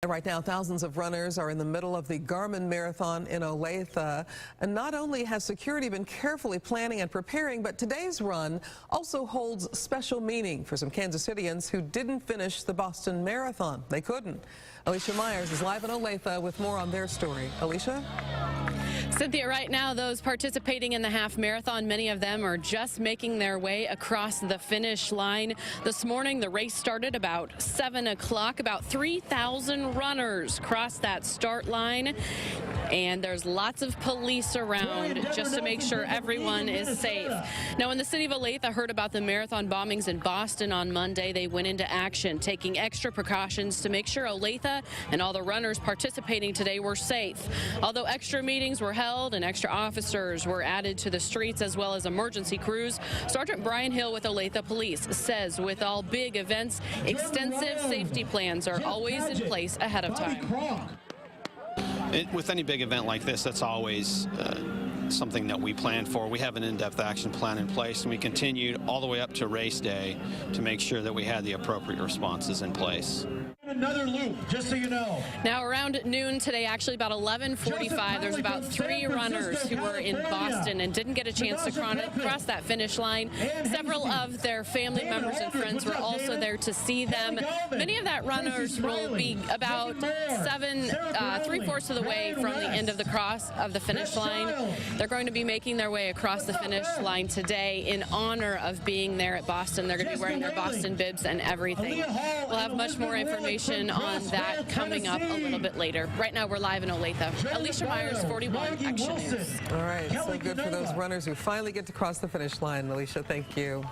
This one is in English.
Right now, thousands of runners are in the middle of the Garmin Marathon in Olathe. And not only has security been carefully planning and preparing, but today's run also holds special meaning for some Kansas Cityans who didn't finish the Boston Marathon. They couldn't. Alicia Myers is live in Olathe with more on their story. Alicia? Cynthia, right now, those participating in the half marathon, many of them are just making their way across the finish line. This morning, the race started about 7 o'clock. About 3,000 runners crossed that start line, and there's lots of police around just to make sure everyone is safe. Now, when the city of Olathe heard about the marathon bombings in Boston on Monday, they went into action, taking extra precautions to make sure Olathe and all the runners participating today were safe. Although extra meetings were held and extra officers were added to the streets as well as emergency crews, Sergeant Brian Hill with Olathe Police says with all big events, extensive safety plans are always in place ahead of time. With any big event like this, that's always something that we plan for. We have an in-depth action plan in place, and we continued all the way up to race day to make sure that we had the appropriate responses in place. Another loop, just so you know. Now, around noon today, actually about 11:45, there's about 3 runners who were in Boston and didn't get a chance to cross that finish line. Several of their family members and friends were also there to see them. Many of that runners will be about 3/4 of the way from the end of the finish line. They're going to be making their way across the finish line today in honor of being there at Boston. They're going to be wearing their Boston bibs and everything. We'll have much more information on that coming up a little bit later. Right now, we're live in Olathe. Alicia Myers, 41 Action News. All right, so good for those runners who finally get to cross the finish line. Alicia, thank you.